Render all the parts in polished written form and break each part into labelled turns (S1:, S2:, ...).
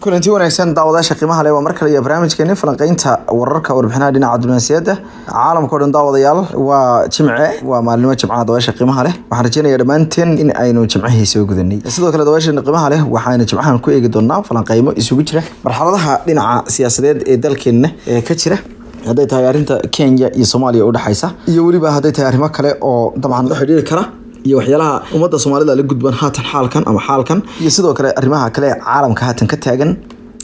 S1: kulanti wanaagsan daawadayaasha qiimaha leh waa mar kale barnaamijkeena falanqeynta wararka warbixinaha dhinaca diblomaasiyadda caalamka oo dhan daawadayaal waa jimce waa maalinimo jimcaha daawadayaasha qiimaha leh waxaan rajeynayaa dhamaanteen in aynu jimcaha soo gudanay sidoo kale daawadayaasha qiimaha leh waxaana jimcahan ku eegi doonaa falanqeymo isugu jira marxaladaha dhinaca siyaasadeed ee dalkeena ka jira haday tahay arinta Kenya iyo Soomaaliya u dhaxaysa iyo waliba haday tahay arrimo kale oo dabcan la xiriir kara iyo waxyaalaha ummadda Soomaalida la gudban haatan xaalkan iyo sidoo kale arrimaha kale caalamka haatan ka taagan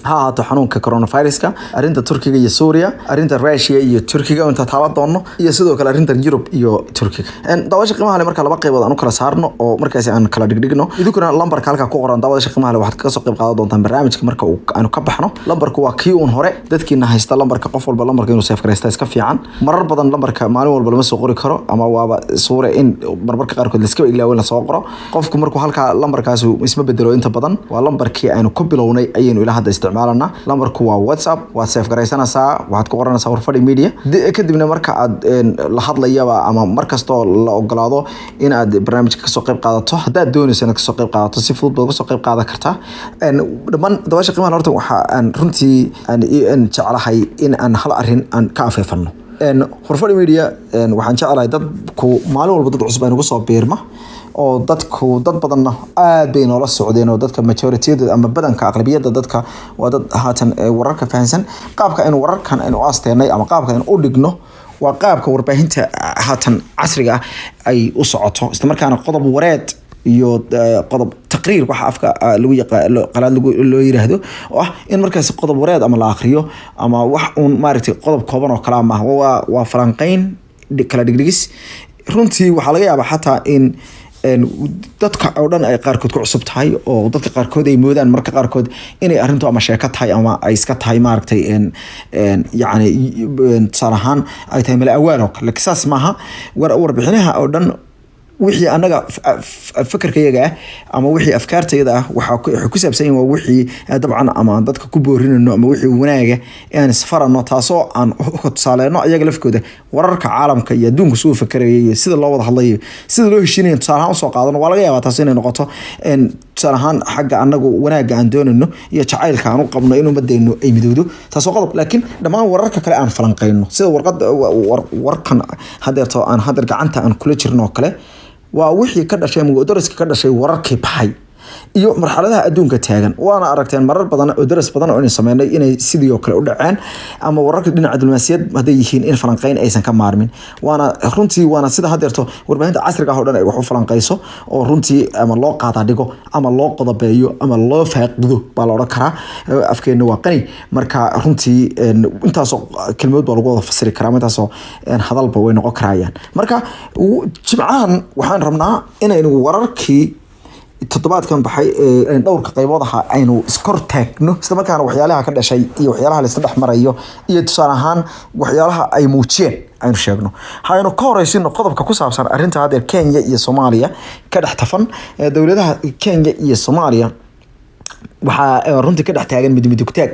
S1: haato xanuunka coronavirus-ka arinta Turkiga iyo Suuriya arinta Russia iyo Turkiga inta taaban doono iyo sidoo kale arinta Europe iyo Turkiga daawasha qiimaha leh marka laba qaybood aan u kala saarno oo markaas aan kala dhigno idinkuna lambarka halka ku qoran daawasha qiimaha leh waxaad ka soo qayb qaadan doontaan barnaamijka marka aanu ka baxno lambarku waa kii uun hore dadkiina haysta lambarka qof walba lambarka inuu save gareysto iska fiican marar badan lambarka maalin walba lama soo qori karo ama waaba suure in marmarka qaar kood la iska ilaawin la soo qoro qofku markuu halka lambarkaas isma bedelo inta badan waa lambarkii aynu ku bilownay ayaynu ilaa hadda isticmaalana lambarku waa WhatsApp waa save gareysanaysaa waxaad ku qoranaysaa warfadhi media kadibna marka aad la hadlayaba ama markasto la ogolaado in aad barnaamijka ka soo qayb qaadato hadaad doonayso inaad ka soo qayb qaadato si fudud baad ka soo qayb qaadan kartaa dhamaan daawasha qiimaha horta waxa aan runtii aan jeclahay in aan hal arin aan ka afeefano warfadhi media waxaan jeclahay dadku maalin walba dad cusub ay ugu soo biirma oo dadku dad badanna aad bay noola socdeen oo dadka majority-da ama badanka aqlabiyada dadka waa dad haatan wararka fahansan qaabka in wararkan aynu aasteenay ama qaabka in u dhigno waa qaabka warbaahinta haatan casriga ay u socoto isla markaana qodob wareed iyo qodob taqriir waxa afka lagu yaqaan qalaad loo yiraahdo oo ah in markaas qodob wareed ama la akhriyo ama wax uun maaragtay qodob kooban oo kala ma waa falanqeyn kala dhigdhigis runtii waxa laga yaabaa xataa in dadka oo dhan ay qaarkood ku cusub tahay oo dadka qaarkood ay moodaan marka qaarkood inay arintu ama sheeko tahay ama ay iska tahay maaragtay yani sarahan ay tahay mala awaan oo kale kisaas maaha warbixinaha oo dhan wixii anaga fikirkayaga ama wixii afkaartayda waxa ku saabsan waa wixii dabcan ama dadka ku boorinayno ama wixii wanaaga aan safarano taasoo aan tusaaleeno ayaga lafkooda wararka caalamka iyo adduunka soo fikirayay sida loo wada hadlayo sida loo heshiinayo tusaalahaan soo qaadano waa laga yaabaa taas inay noqoto tusaalahaan xagga anagu wanaaga aan doonayno iyo jacaylka aan u qabno inuu madayno ay midowdo taasoo qodob laakiin dhamaan wararka kale aan falanqeyno sida warkan hadeerto aan hadar gacanta aan kula jirno kale waa wixii ka dhashay muqdaraska ka dhashay wararkii baxay iyo marxaladaha adduunka taagan waana aragteen marar badan oo daras badan oo sameynay inay sidii oo kale u dhaceen ama wararka dhinaca diblomaasiyad haday yihiin in falanqeyn aysan ka maarmin waana runtii waana sida hadeerto warbaahinta casriga ah oo dhan ay wax u falanqeyso oo runtii ama loo qaada dhigo ama loo qodobeeyo ama loo faaqido baa la oran karaa afkeena waa qani marka runtii intaas oo kelmad baa lagu wada fasiri karaa intaas oo hadalba way noqon karayaan marka jimcahan waxaan rabnaa inaynu wararkii toddobaadkan baxay dhowrka qaybood ah aynu iskor taagno isla markaana waxyaalaha ka dhashay iyo waxyaalaha la isla dhaxmarayo iyo tusaale ahaan waxyaalaha ay muujiyeen aynu sheegno hayno ka horeysino qodobka ku saabsan arinta hadda Kenya iyo Soomaaliya ka dhex tafan dawladaha Kenya iyo Soomaaliya waxa runtii ka dhex taagan mid ku taag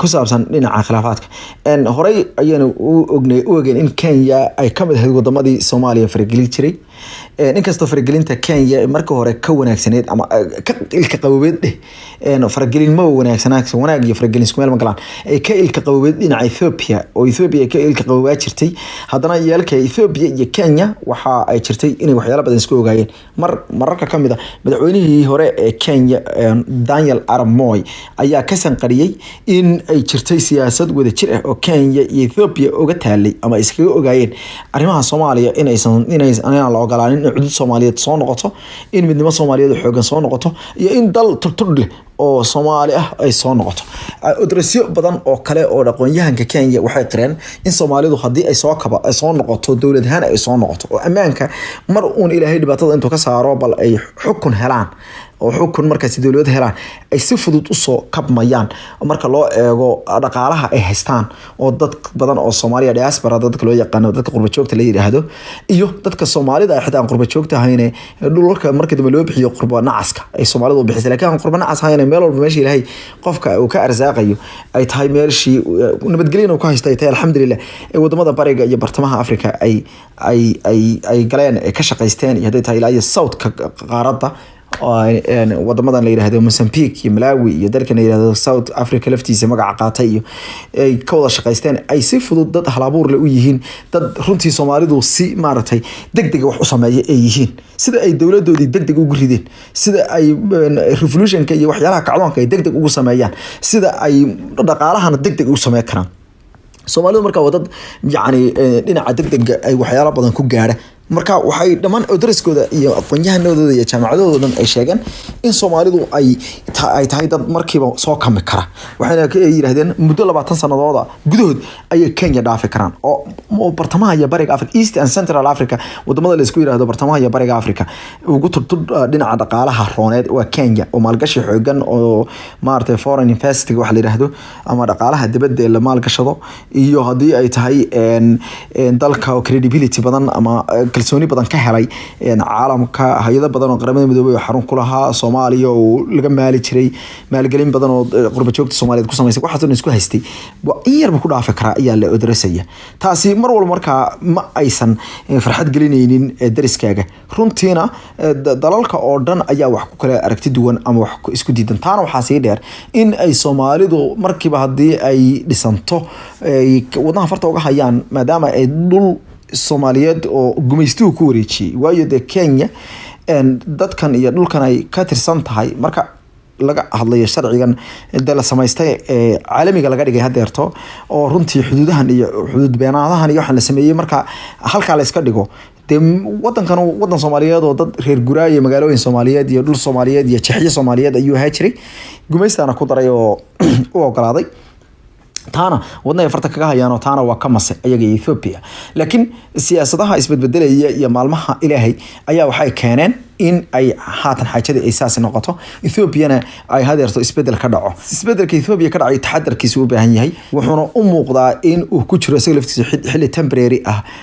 S1: ku saabsan dhinaca khilaafaadka horey ayaynu ogeyn in Kenya ay ka mid ahayd wadamadii Soomaaliya faragelin jiray inkastoo faragelinta Kenya marka hore ka wanaagsaneed ama ka ilka qaboobed faragelin ma wanaagsanaa wanaag iyo faragelin isku meel ma galaan ay ka ilka qaboobed dhinaca Ethiopia oo Ethiopia ka ilka qaboobaa jirtay haddana yeelka Ethiopia iyo Kenya waxa ay jirtay inay waxyaalo badan isku ogaayeen mararka kamid ah madaxweynihii hore ee Kenya Daniel Arap Moi ayaa ka sanqariyay in ay jirtay siyaasad wada jir ah oo Kenya iyo Ethiopia uga taalay ama iskaga ogaayeen arrimaha Soomaaliya inaysan la ogolaanin in cudud Soomaaliyeed soo noqoto in midnimo Soomaaliyeed xoogan soo noqoto iyo in dal turturdh oo Soomaali ah ay soo noqoto odrasyo badan oo kale oo dhaqoonyahanka Kenya waxay qireen in Soomaalidu hadii ay soo noqoto dawlad ahaan ay soo noqoto oo ammaanka mar uun Ilaahay dhibaatada intuu ka saaro bal ay xukun helaan oo xukun markaas dawlad helaan ay si fudud u soo kabmayaan marka loo eego dhaqaalaha ay haystaan oo dad badan oo Soomaaliya diaspora dadka loo yaqaan dadka qurba joogta la yiraahdo iyo dadka Soomaalida ay xitaa qurba joogta ahayne dhulka marka dib loo bixiyo qurba nacaska ay Soomaalidu bixisay laakiin qurba nacas ahayne meel walba meeshii Ilaahay qofka uu ka arsaaqayo ay tahay meeshii nabadgelyo uu ka haystay alxamdulillah ee wadamada bariga iyo bartamaha Afrika ay galeen ka shaqeysteen iyo haday tahay ilaa iyo South ka qaaradda wadamadan la yiraahdo Mozambique iyo Malawi iyo dalkan la yiraahdo South Africa laftiisa magaca qaatay iyo ay ka wada shaqaysteen ay si fudud dad halabuur leh u yihiin dad runtii Soomaalidu si maartay degdeg wax u sameeyay ay yihiin sida ay dawladoodii degdeg ugu rideen sida ay revolutionka iyo waxyaalaha kacdoonka ay degdeg ugu sameeyaan sida ay dhaqaalahana degdeg u sameeyaan karaan Soomaalidu marka wadad dhinaca degdeg ay waxyaalo badan ku gaara marka waxay dhamaan dariskooda iyo aqoonyahanadooda iyo jaamacadooda ay sheegeen in Soomaalidu ay tahay dad markiiba soo kami kara waxayna ka yiraahdeen muddo 20 sanadood gudahood ay Kenya dhaafi karaan oo bartamaha iyo bariga Africa East and Central Africa wadamada la isku yiraahdo bartamaha iyo bariga Africa ugu turtud dhinaca dhaqaalaha rooneed waa Kenya oo maalgashi xoogan oo maartay foreign investing wax la yiraahdo ama dhaqaalaha dibadda ee la maalgashado iyo hadii ay tahay dalka credibility badan ama kalsooni badan ka helay caalamka hay'ado badan oo qaramada midoobay oo xarun ku lahaa Soomaaliya oo laga maali jiray maalgelin badan oo qurba joogta Soomaaliyeed ku sameysay waxaas isku haystay waa in yarba ku dhaafi kara ayaa la odrasaya taasi mar walba marka ma aysan farxad gelinaynin dariskaaga runtiina dalalka oo dhan ayaa wax ku kala aragti duwan ama wax isku diidan taana waxa sii dheer in ay Soomaalidu markiiba hadii ay dhisanto wadnaha farta uga hayaan maadaama ay dhul Soomaaliyeed oo gumaystuhu ku wareejiyay waayo de Kenya dadkan iyo dhulkan ay ka tirsan tahay marka laga hadlayo sharcigan dal samaystay caalamiga laga dhigay hadeerto oo runtii xuduudahan iyo xuduud beenaadahan iyo waxa la sameeyay marka halka la iska dhigo wadankan wadan Soomaaliyeed oo dad reer guraaye magaalooyin Soomaaliyeed iyo dhul Soomaaliyeed iyo Jixyo Soomaaliyeed ayuu haajiray gumaystana ku daray oo u ogolaaday taana wadnaha farta kaga hayaan taana waa ka mase ayaga Ethiopia laakiin siyaasadaha isbedbedelaya iyo maalmaha Ilaahay ayaa waxay keeneen in ay haatan xaajada asaasi noqoto Ethiopia ay hadeerto isbedel ka dhaco isbedelka Ethiopia ka dhacay taxadarkiisu u baahan yahay wuxuuna u muuqdaa in uu ku jiro laftiisa xilli temporary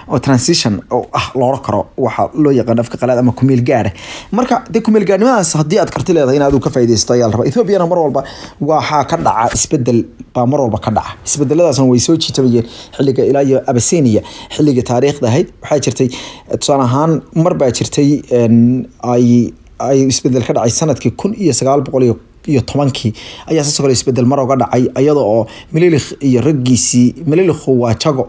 S1: oo transition oo loo karo waxa loo yaqaan afka qalaad ama kumeel gaar marka de kumeel gaarnimadaas hadii aad karti leedahay inaad ka faa'iideysto ayaa la rabaa Ethiopia mar walba waxa ka dhaca isbedel ba mar walba ka dhaca isbedeladaasna way soo jiitabayeen xilliga ilaa iyo Abyssinia xilliga taariikhda ahayd waxa jirtay tusaale ahaan mar baa jirtay ay isbedel ka dhacay sanadkii 1910 ayaa sidoo kale isbedel mar uga dhacay iyadoo oo Mililikh iyo raggiisii Mililikh waa jago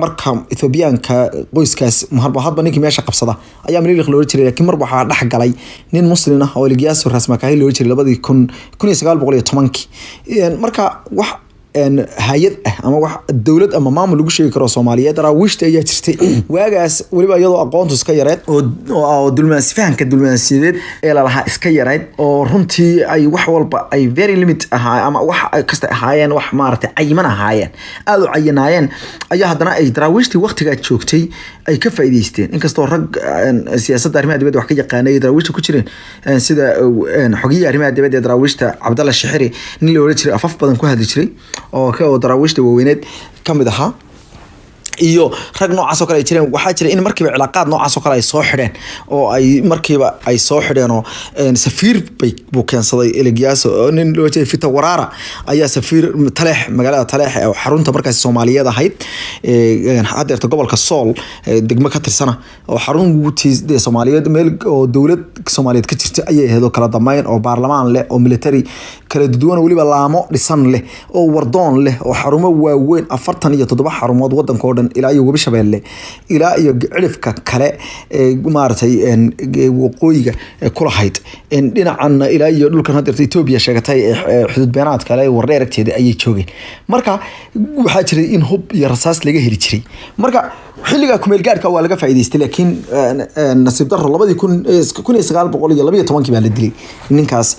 S1: marka Ethiopianka qoyskaas hadba ninkii meesha qabsada ayaa Mililikh loo jiray laakiin mar waxa dhax galay nin muslim ah oo Ilyas Rasmakahi loo jiray 1910 marka wax hay'ad ama wax dawlad ama maamul lagu sheegi karo Soomaaliyeed raawishta ayaa jirtay waagaas waliba iyadoo aqoontu iska yareed oo dulmaasiyadeed ee la lahaa iska yareed oo runtii ay wax walba ay very limit ahaa ama wax kasta ahaayeen wax maartay cayiman ahaayeen aad u cayinaayeen ayaa haddana ay raawishtii waqtiga joogtay ay ka faa'iideysteen inkastoo rag siyaasadda arrimaha dibadda wax ka yaqaanay raawishta ku jireen sida xogiyaha arrimaha dibadda raawishta Cabdalla Shixiri nin la oran jiray afaf badan ku hadli jiray oo ka daraawishta waaweyned kamid aha iyo rag noocaas oo kale ay jireen waxa jira in markiiba cilaaqaad noocaas oo kale ay soo xidheen oo ay markiiba ay soo xidheen oo safiir bay buu keensaday Ilyas oo nin loo jeeday Fita Waraara ayaa safiir Taleex magaalada Taleex oo xarunta markaas Soomaaliyeed ahayd hadeerta gobolka Sool degmo ka tirsana oo xarun guutiisda Soomaaliyeed meel oo dawlad Soomaaliyeed ka jirta ayay ahayd oo kala dambeyn oo baarlamaan leh oo military kala duwan waliba laamo dhisan leh oo wardoon leh oo xarumo waaweyn 47 xarumood wadanka oo dhan ilaa iyo Webi Shabeelle ilaa iyo cilifka kale maartay waqooyiga kula hayd dhinacan ilaa iyo dhulkan hadeerta Ethiopia sheegatay xuduud beenaad kale wareer agteeda ayay joogeen marka waxa jiray in hub iyo rasaas laga heli jiray marka xilliga kumeel gaarka waa laga faa'iideystay laakiin nasiib darro 1912 baa la dilay ninkaas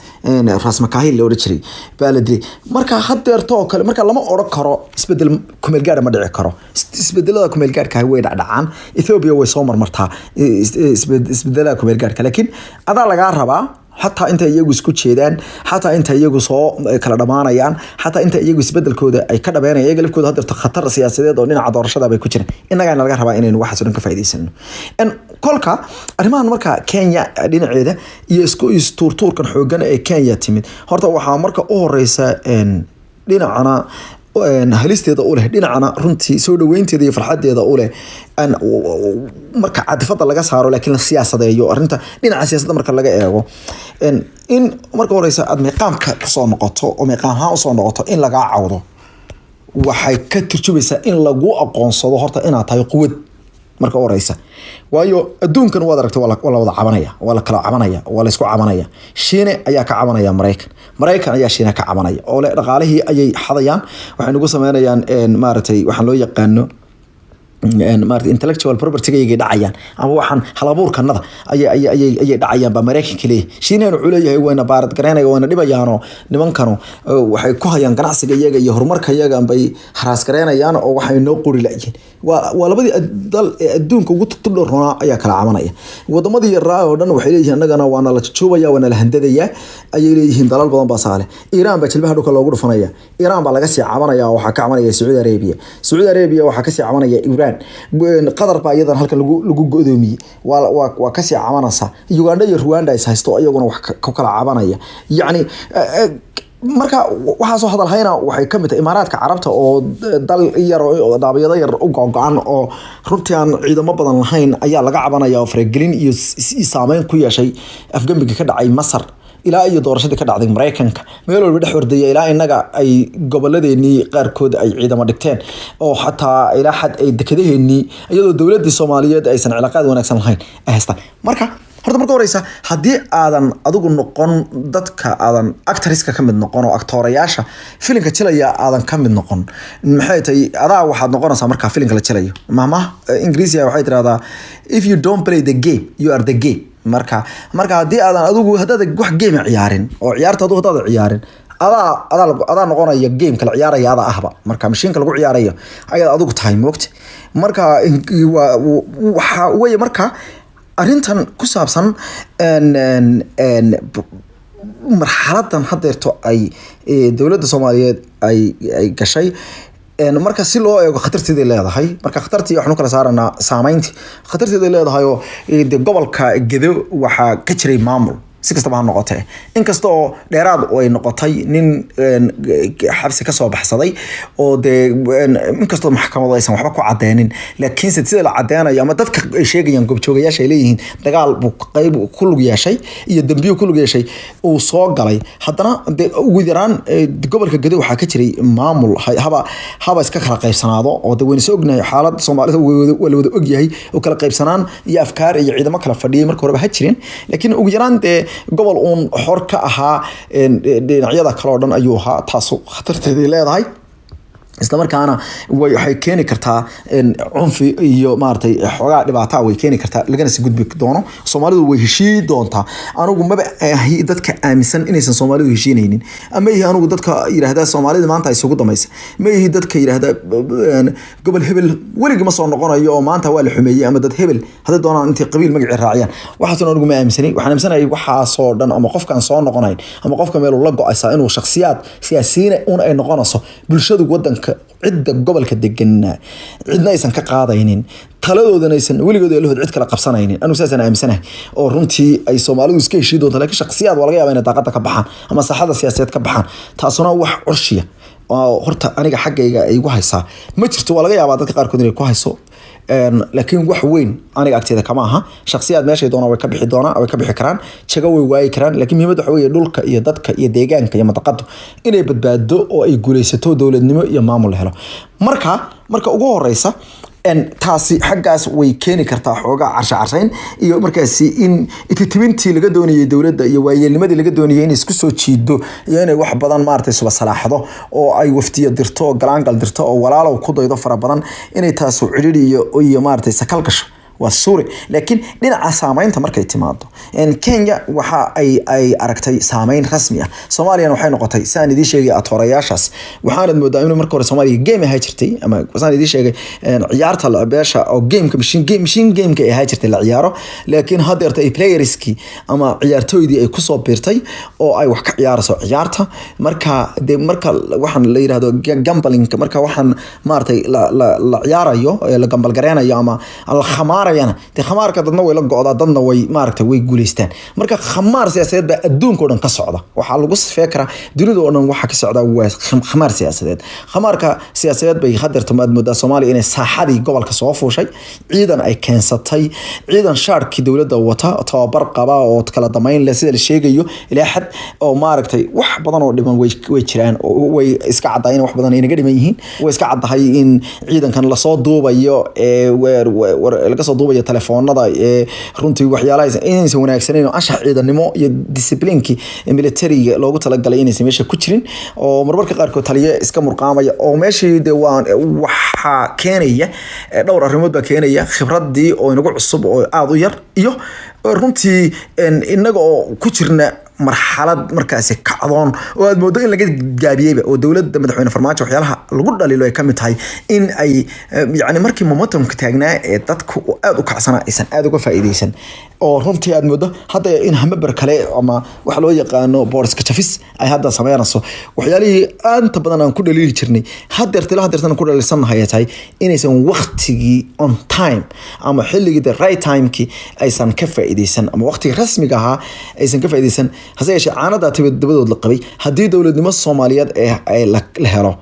S1: Rasmakahi la oran jiray baa la dilay marka hadeerto kale marka lama oran karo isbedel kumeel gaar ma dhici karo isbedelada kumeel gaarka way dhacaan Ethiopia way soo marmartaa isbedelada kumeel gaarka laakiin adaa laga rabaa حتى أنت يجوا سكوت شيدان حتى أنت يجوا صو كلا دمانيان حتى أنت يجوا سبدل كوده أي كذا بينا يجلب كوده هذا خطر سياسي ده ونين عذار شده بيكوتشين إننا قاعد نلقى ربع إنه واحد سنين كفايدة سنة إن كلك أرمان مركا كينيا دين عيدة يسكو يستور كان حوجنا كينيا تيمين هرتا وحا مركا أوريسا إن دين عنا halisteeda u leh dhinacana runtii soo dhaweynteeda iyo farxadeeda u leh an marka cadfada laga saaro laakiin la siyaasadeeyo arinta dhinaca siyaasadda marka laga eego in marka horeysa aad meeqaamka soo noqoto oo meeqaamaha u soo noqoto in laga cawdo waxay ka turjubaysaa in lagu aqoonsado horta inaad tahay quwad marka horeysa waayo adduunkan waad aragtay waa la wada cabanaya waa la kala cabanaya waa la isku cabanaya Shiine ayaa ka cabanaya Mareykan ayaa Shiine ka cabanaya oo le dhaqaalihii ayay xadayaan waxay nagu sameynayaan maartay waxaan loo yaqaano intellectual property ay dhacayaan ama waxaan halabuurkanada ay dhacayaan ba Mareykanka leeyahay Shiine wuxuu leeyahay wayna baarad gareynaya wayna dhibayaan nimankanu waxay ku hayaan ganacsiga iyaga iyo horumarka iyaga bay haraas gareynayaan oo waxay noo qori laayeen waa labadii dal adduunka ugu tudhorona ayaa kala cabanaya wadamadii yaraa oo dhan waxay leeyihiin anagana waana la joobaya waana la handadaya ayay leeyihiin dalal badan ba saale Iran ba jilbaha dhulka loogu dhufanaya Iran ba laga sii cabanaya waxa ka cabanaya Saudi Arabia waxa ka sii cabanaya Iran qadar baa iyadan halka lagu go'doomiyay waa ka sii cabanaysa Uganda iyo Rwanda ay haysto ayaguna wax ka kala cabanaya yani marka waxa soo hadal hayna waxay kamid tahay Imaaraadka Carabta oo dal yar oo daabiyada yar u go'an oo runtii aan ciidamo badan lahayn ayaa laga cabanaya oo faragelin iyo saameyn ku yeeshay afgambiga ka dhacay Masar ilaa iyo doorashadii ka dhacday Mareykanka meel walba dhex wardaya ilaa inaga ay goboladeeni qaarkood ay ciidamo dhigteen oo xataa ilaa xad ay dekedaheeni iyadoo dawladda Soomaaliyeed aysan cilaaqaad wanaagsan lahayn haystaan marka horeysa hadii aadan adigu noqon dadka aadan actorska ka mid noqon oo actorayaasha filimka jilaya aadan ka mid noqon maxay tahay adaa waxaad noqonaysaa marka filimka la jilayo maama Ingiriisiga waxay tiraahdaa if you don't play the game you are the game marka hadii aadan adigu hadada wax game ciyaarin oo ciyaarta adigu hadada ciyaarin adaa noqonaya game kala ciyaaraya ada ahba marka mashiinka lagu ciyaarayo ayaad adigu tahay moogta marka waxa weeye marka arintan ku saabsan marxaladan hadeerto ay dawladda Soomaaliyeed ay gashay marka si loo eego khatarteeda leedahay marka khatartii waxnu kala saaranaa saameyntii khatarteeda leedahay oo gobolka Gedo waxa ka jiray maamul si kastaba ha noqotay inkasta oo dheeraad ay noqotay nin xabsi ka soo baxsaday oo inkasta maxkamadu aysan waxba ku cadeenin laakiin sida la cadeynaya ama dadka ay sheegayaan goobjoogayaasha ay leeyihiin dagaal buu qayb ku lug yeeshay iyo dambiyo ku lug yeeshay uu soo galay haddana ugu yaraan gobolka Gedo waxa ka jiray maamul haba iska kala qaybsanaado oo dadweyne soo ognahay xaaladda Soomaalida wada og yahay oo kala qaybsanaan iyo afkaar iyo ciidamo kala fadhiyay marka hore ha jirin laakiin ugu yaraan gobol uun xor ka ahaa dhinacyada kale oo dhan ayuu ahaa taas khatarteeda leedahay isla markaana waxay keeni kartaa cunfi iyo maartay xogaa dhibaato way keeni kartaa lagana si gudbi doono Soomaalidu way heshii doontaa anigu maba dadka aaminsan inaysan Soomaalidu heshiinaynin ama anigu dadka yiraahda Soomaalida maanta ay isugu dhamaysa ma yihi dadka yiraahda gobol hebel waliga ma soo noqonayo oo maanta waa la xumeeyay ama dad hebel hada doonaan intii qabiil magaci raaciyaan waxaan anigu ma aaminsani waxaan aaminsanahay waxa soo dhan ama qofkan soo noqonayn ama qofka meel la go'aysa inuu shakhsiyaad siyaasiyiin ay noqonayso bulshadu wadanka cid gobolka degan cidna aysan ka qaadaynin taladoodana aysan weligood ilahood cid kala qabsanaynin anu saasan aaminsanahay oo runtii ay Soomaalidu iska heshii doonto laakiin shakhsiyaad waa laga yaabaa inay daaqada ka baxaan ama saxada siyaasadeed ka baxaan taasuna wax qorshiya oo horta aniga xaggayga ay igu haysaa ma jirto waa laga yaabaa dadka qaarkood inay ku hayso laakiin wax weyn aniga agteeda kama aha shakhsiyaad meesha doona way ka bixi karaan jago way waayi karaan laakiin muhiimadu waxa weeye dhulka iyo dadka iyo deegaanka iyo madaqadu inay badbaado oo ay guuleysato dawladnimo iyo maamul helo marka ugu horeysa taasi xaggaas way keeni kartaa xoogaa carshayn iyo markaasi in ititibintii laga doonayay dawladda iyo waayeelnimadii laga doonayay in isku soo jiido iyo inay wax badan maartay suba salaaxdo oo ay waftiyo dirto oo galaangal dirto oo walaalow ku daydo fara badan inay taas u ciriiri iyo maartay sakal gasho waa suuri laakiin dhinaca saameynta markay timaado Kenya waxa ay aragtay saameyn rasmi ah Soomaaliya waxay noqotay saan idin sheegay atoorayaashaas waxaan moodaa inuu marka hore Soomaaliya game ay jirtay ama saan idin sheegay ciyaarta la beesha oo gameka machine gameka ay jirtay la ciyaaro laakiin hadeerta ay playerski ama ciyaartooydii ay ku soo biirtay oo ay wax ka ciyaarayso ciyaarta marka waxaan la yiraahdo gambling marka waxaan maartay la ciyaarayo la gambal gareenayo ama al khamaar khamaarayana de khamaarka dadna way la go'daa dadna way maaragtay way guuleystaan marka khamaar siyaasadeed baa adduunka oo dhan ka socda waxaa lagu sifeyn karaa dunida oo dhan waxa ka socda waa khamaar siyaasadeed khamaarka siyaasadeed bay hadeerto moodaa Soomaaliya inay saaxadii gobolka soo fuushay ciidan ay keensatay ciidan shaarkii dawladda wata tababar qaba oo kala damayn leh sida la sheegayo ilaa xad oo maaragtay wax badan oo dhiman way jiraan oo way iska caddaayeen wax badan inaga dhiman yihiin way iska caddahay in ciidankan la soo duubayo laga soo duubayo telefoonada runtii waxyaalaha inaysan wanaagsaneyn anshax ciidanimo iyo disciplineki militariga loogu talagalay inaysan meesha ku jirin oo marmarka qaarkood taliye iska murqaamaya oo meeshii de waxa keenaya dhowr arrimood baa keenaya khibradii oo inagu cusub oo aad u yar iyo runtii inaga oo ku jirna marxalad markaasi kacdoon oo aad moodo in laga gaabiyeyba oo dawladda madaxweyne Farmaajo waxyaalaha lagu dhaliilo ay kamid tahay in ay yani markii momentumka taagnaa ee dadku aad u kacsana aysan aad uga faa'iideysan oo runtii aad moodo hadda in hamabar kale ama wax loo yaqaano boorska jafis ay hadda sameynayso waxyaalihii aanta badan aan ku dhaliili jirnay hadeertan ku dhaliilsanahay tahay inaysan waqtigii on time ama xilligii the right time-ki aysan ka faa'iideysan ama waqtiga rasmiga ahaa aysan ka faa'iideysan hase yeeshee caanada dabadood la qabay haddii dowladnimo Soomaaliyeed ay la helo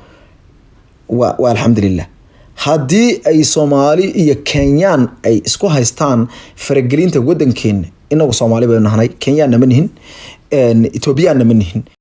S1: waa alxamdulillah haddii ay Soomaali iyo Kenyaan ay isku haystaan faragelinta wadankeena inagu Soomaali baynu nahay Kenyaan ma nihin Ethiopia ma nihin